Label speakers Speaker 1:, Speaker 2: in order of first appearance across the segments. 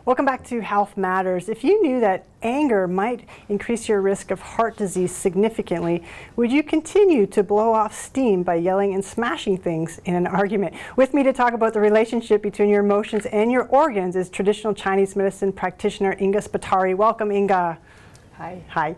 Speaker 1: Welcome back to Health Matters. If you knew that anger might increase your risk of heart disease significantly, would you continue to blow off steam by yelling and smashing things in an argument? With me to talk about the relationship between your emotions and your organs is traditional Chinese medicine practitioner Inga Spatari. Welcome, Inga.
Speaker 2: Hi.
Speaker 1: Hi.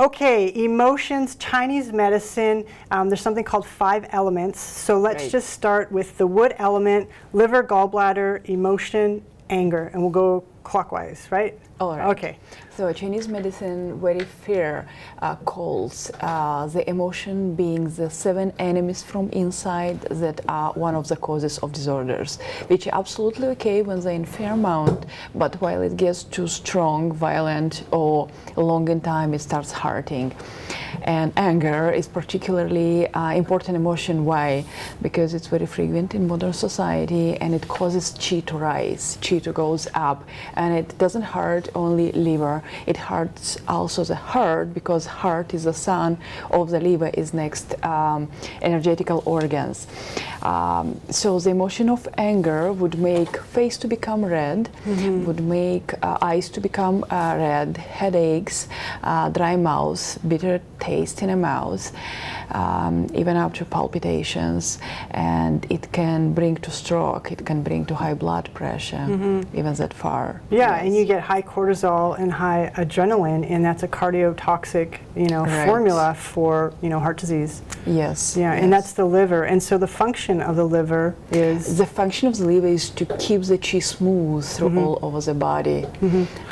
Speaker 1: Okay, emotions, Chinese medicine, there's something called 5 elements. So let's just start with the wood element, liver, gallbladder, emotion, anger, and we'll go clockwise, right?
Speaker 2: All right.
Speaker 1: Okay.
Speaker 2: So Chinese medicine very fair calls the emotion being the 7 enemies from inside that are one of the causes of disorders, which are absolutely okay when they're in fair amount, but while it gets too strong, violent, or long in time, it starts hurting. And anger is particularly important emotion. Why? Because it's very frequent in modern society, and it causes qi to rise, qi to goes up, and it doesn't hurt only liver. It hurts also the heart, because heart is the son of the liver, is next energetical organs. So the emotion of anger would make face to become red, would make eyes to become red, headaches, dry mouth, bitter taste in the mouth, even up to palpitations, and it can bring to stroke, it can bring to high blood pressure, even that far.
Speaker 1: Yeah,
Speaker 2: yes.
Speaker 1: And you get high cortisol and high adrenaline, and that's a cardiotoxic,
Speaker 2: Right.
Speaker 1: formula for, heart disease.
Speaker 2: Yes.
Speaker 1: Yeah,
Speaker 2: yes.
Speaker 1: and that's the liver. And so the function of the liver is?
Speaker 2: The function of the liver is to keep the qi smooth through all over the body.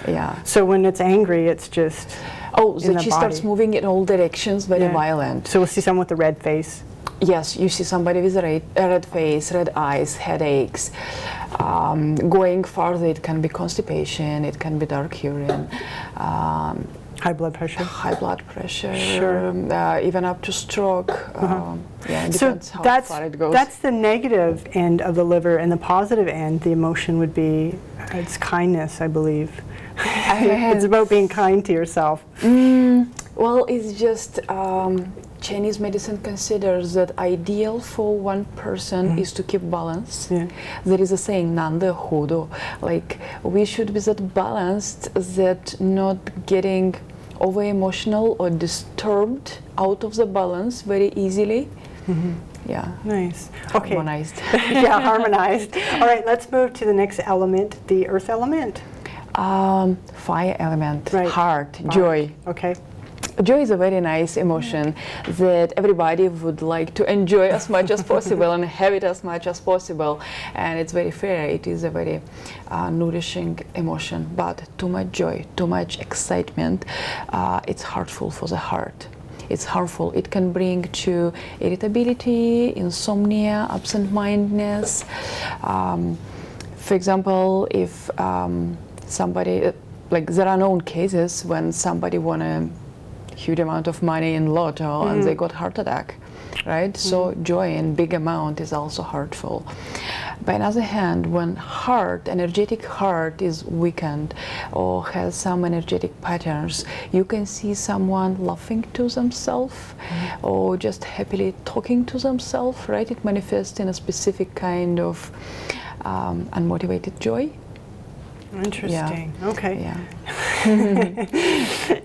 Speaker 2: Yeah.
Speaker 1: So when it's angry, it's just
Speaker 2: The qi starts moving in all directions, very violent.
Speaker 1: So we'll see someone with a red face.
Speaker 2: Yes, you see somebody with a red face, red eyes, headaches. Going farther, it can be constipation, it can be dark urine.
Speaker 1: High blood pressure.
Speaker 2: High blood pressure,
Speaker 1: Sure.
Speaker 2: even up to stroke. It
Speaker 1: So
Speaker 2: depends how far it goes.
Speaker 1: that's the negative end of the liver, and the positive end, the emotion would be, it's kindness, I believe. It's about being kind to yourself.
Speaker 2: Well, it's just Chinese medicine considers that ideal for one person is to keep balance.
Speaker 1: Yeah.
Speaker 2: There is a saying, Nanda Hudo, like we should be that balanced, that not getting over emotional or disturbed out of the balance very easily. Yeah.
Speaker 1: Nice. Okay.
Speaker 2: Harmonized.
Speaker 1: Yeah, harmonized. All right, let's move to the next element, the earth element.
Speaker 2: Fire element,
Speaker 1: Right.
Speaker 2: heart, joy.
Speaker 1: Okay.
Speaker 2: Joy is a very nice emotion that everybody would like to enjoy as much as possible and have it as much as possible. And it's very fair. It is a very nourishing emotion. But too much joy, too much excitement, it's harmful for the heart. It's harmful. It can bring to irritability, insomnia, absent-mindedness. For example, if somebody, there are known cases when somebody won a huge amount of money in lotto and they got heart attack, right? So joy in big amount is also hurtful. By another hand, when energetic heart is weakened or has some energetic patterns, you can see someone laughing to themselves or just happily talking to themselves, right? It manifests in a specific kind of unmotivated joy.
Speaker 1: Interesting.
Speaker 2: Yeah.
Speaker 1: Okay.
Speaker 2: Yeah.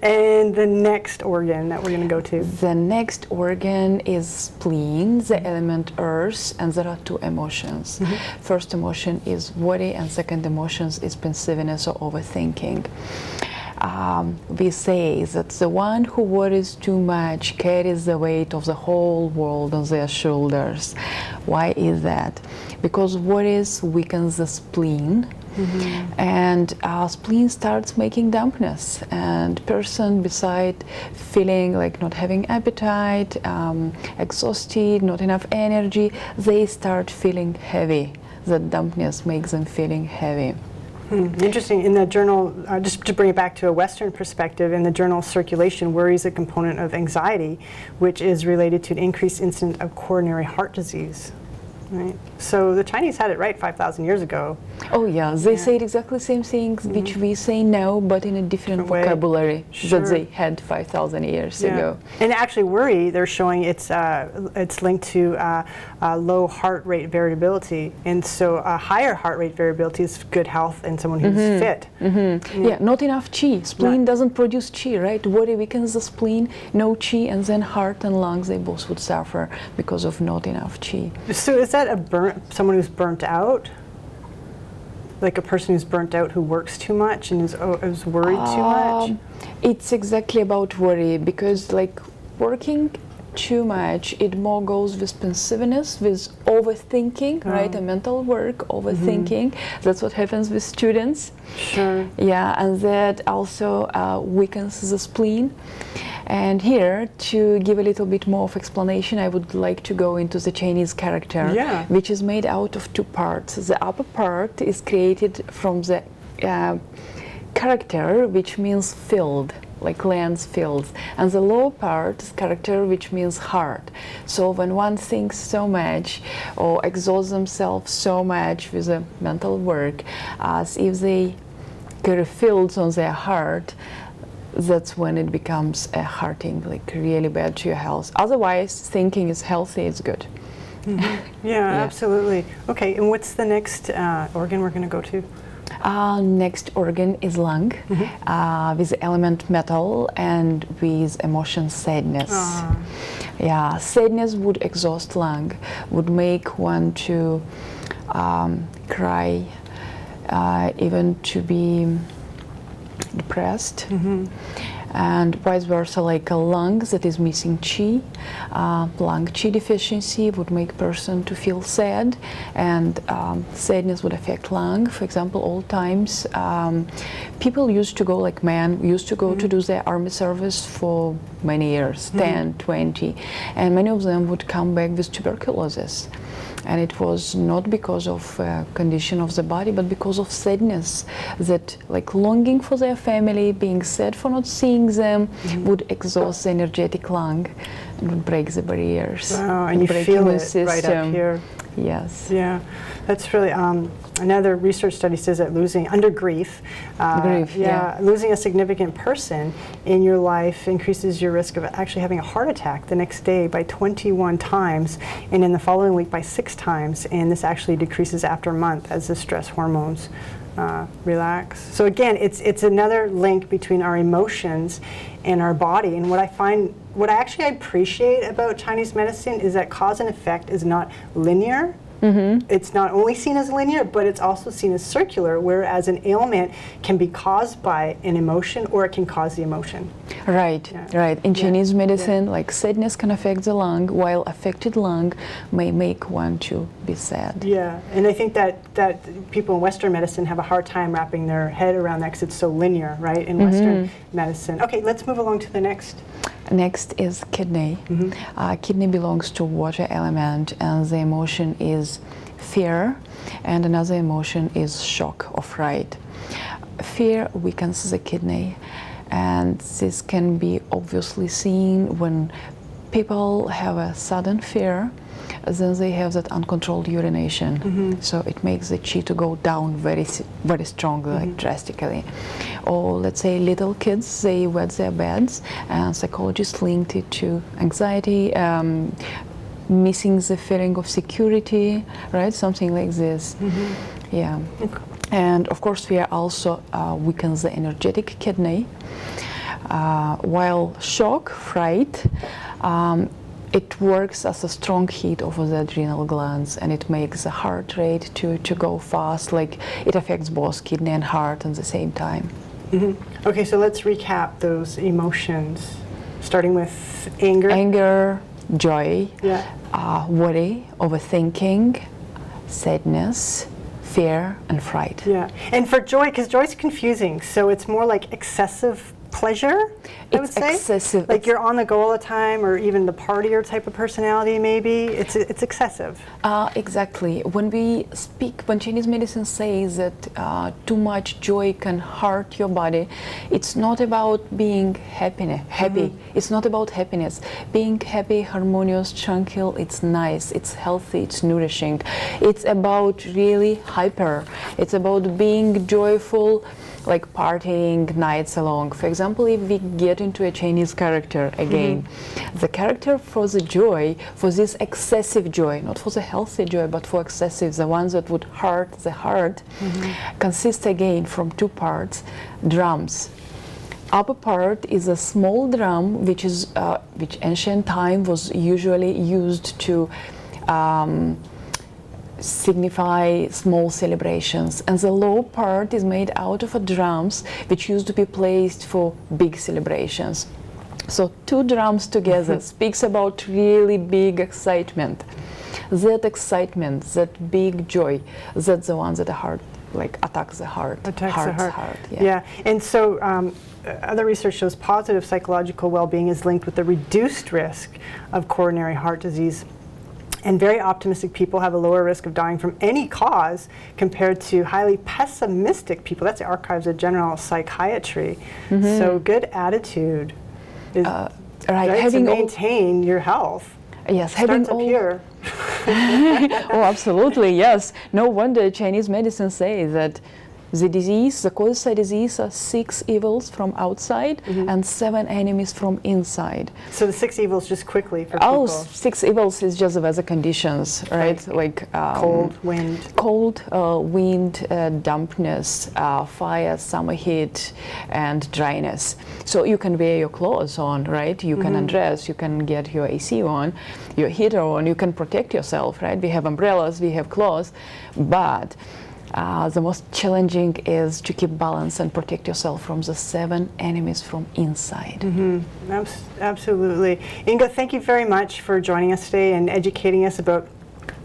Speaker 1: And the next organ that we're going to go to?
Speaker 2: The next organ is spleen, the element earth, and there are 2 emotions. First emotion is worry, and second emotion is pensiveness or overthinking. We say that the one who worries too much carries the weight of the whole world on their shoulders. Why is that? Because worries weakens the spleen. And our spleen starts making dampness, and person beside feeling like not having appetite, exhausted, not enough energy, they start feeling heavy. That dampness makes them feeling heavy.
Speaker 1: Interesting. In the journal, just to bring it back to a Western perspective, in the journal Circulation, worry is a component of anxiety, which is related to an increased incidence of coronary heart disease. Right. So the Chinese had it right 5,000 years ago.
Speaker 2: Oh yeah, they said exactly the same things which we say now, but in a different vocabulary that they had 5,000 years ago.
Speaker 1: And actually, worry, they're showing it's linked to low heart rate variability, and so higher heart rate variability is good health in someone who's fit.
Speaker 2: Yeah, not enough qi. Spleen doesn't produce qi, right? Worry weakens the spleen, no qi, and then heart and lungs, they both would suffer because of not enough qi.
Speaker 1: So is that someone who's burnt out? Like a person who's burnt out who works too much and is worried too much?
Speaker 2: It's exactly about worry, because like working too much, it more goes with pensiveness, with overthinking, right? A mental work, overthinking. That's what happens with students.
Speaker 1: Sure.
Speaker 2: Yeah, and that also weakens the spleen. And here, to give a little bit more of explanation, I would like to go into the Chinese character, which is made out of two parts. The upper part is created from the character, which means filled, like lands, fields, and the lower part is character, which means heart. So when one thinks so much or exhausts themselves so much with the mental work, as if they carry fields on their heart, that's when it becomes a hurting, like really bad to your health. Otherwise, thinking is healthy, it's good.
Speaker 1: Yeah, absolutely. Okay, and what's the next organ we're going to go to?
Speaker 2: Next organ is lung, with element metal and with emotion sadness. Yeah, sadness would exhaust lung, would make one to cry, even to be depressed, and vice versa, like a lung that is missing qi. Lung qi deficiency would make person to feel sad, and sadness would affect lung. For example, old times, people used to go, like men used to go to do their army service for many years, 10, 20, and many of them would come back with tuberculosis. And it was not because of condition of the body, but because of sadness, that like longing for their family, being sad for not seeing them, would exhaust the energetic lung and would break the barriers.
Speaker 1: Wow, and you feel it right up here.
Speaker 2: Yes.
Speaker 1: Yeah, that's really, another research study says that losing, under grief, losing a significant person in your life increases your risk of actually having a heart attack the next day by 21 times, and in the following week by 6 times, and this actually decreases after a month as the stress hormones relax. So again, it's another link between our emotions and our body, and what I actually appreciate about Chinese medicine is that cause and effect is not linear. It's not only seen as linear, but it's also seen as circular, whereas an ailment can be caused by an emotion or it can cause the emotion.
Speaker 2: Right, right. In Chinese medicine, like sadness can affect the lung, while affected lung may make one to be sad.
Speaker 1: Yeah, and I think that people in Western medicine have a hard time wrapping their head around that because it's so linear, right, in Western medicine. Okay, let's move along to the next.
Speaker 2: Next is kidney. Kidney belongs to water element, and the emotion is fear, and another emotion is shock or fright. Fear weakens the kidney, and this can be obviously seen when people have a sudden fear, then they have that uncontrolled urination. So it makes the qi to go down very strongly, like drastically. Or let's say little kids, they wet their beds, and psychologists linked it to anxiety, missing the feeling of security, right? Something like this. Yeah. And of course, fear also weakens the energetic kidney, while shock, fright, it works as a strong heat over the adrenal glands, and it makes the heart rate to go fast, like it affects both kidney and heart at the same time.
Speaker 1: Okay, so let's recap those emotions, starting with anger.
Speaker 2: Anger, joy, worry, overthinking, sadness, fear, and fright.
Speaker 1: Yeah, and for joy, because joy is confusing, so it's more like excessive pleasure, I would
Speaker 2: It's
Speaker 1: say.
Speaker 2: excessive.
Speaker 1: Like you're on the go all the time, or even the partier type of personality, maybe. It's excessive.
Speaker 2: Exactly. When Chinese medicine says that too much joy can hurt your body, it's not about being happy. It's not about happiness. Being happy, harmonious, tranquil, it's nice, it's healthy, it's nourishing. It's about really hyper. It's about being joyful, like partying nights along. For example, if we get into a Chinese character again, the character for the joy, for this excessive joy, not for the healthy joy, but for excessive, the ones that would hurt the heart, consists again from two parts: drums. Upper part is a small drum, which ancient time was usually used to signify small celebrations, and the low part is made out of drums, which used to be placed for big celebrations. So two drums together speaks about really big excitement. That excitement, that big joy, that's the one that the heart, like, attacks the heart.
Speaker 1: Attacks the heart.
Speaker 2: Yeah.
Speaker 1: And so other research shows positive psychological well-being is linked with the reduced risk of coronary heart disease. And very optimistic people have a lower risk of dying from any cause compared to highly pessimistic people. That's the Archives of General Psychiatry. So good attitude is right, to maintain your health.
Speaker 2: Yes,
Speaker 1: having up here.
Speaker 2: Oh, absolutely, yes. No wonder Chinese medicine says that the causes of disease are 6 evils from outside and 7 enemies from inside.
Speaker 1: So the 6 evils, just quickly for people.
Speaker 2: 6 evils is just the weather conditions, right? Like
Speaker 1: cold, wind, dampness, fire, summer heat, and dryness. So you can wear your clothes on, right? You can undress, you can get your AC on, your heater on, you can protect yourself, right? We have umbrellas, we have clothes, but the most challenging is to keep balance and protect yourself from the 7 enemies from inside. Absolutely. Inga, thank you very much for joining us today and educating us about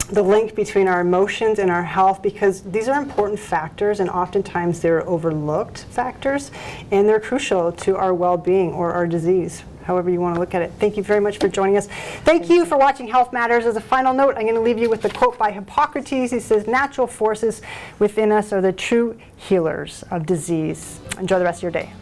Speaker 1: the link between our emotions and our health, because these are important factors and oftentimes they're overlooked factors, and they're crucial to our well-being or our disease, however you want to look at it. Thank you very much for joining us. Thank you for watching Health Matters. As a final note, I'm going to leave you with the quote by Hippocrates. He says, "Natural forces within us are the true healers of disease." Enjoy the rest of your day.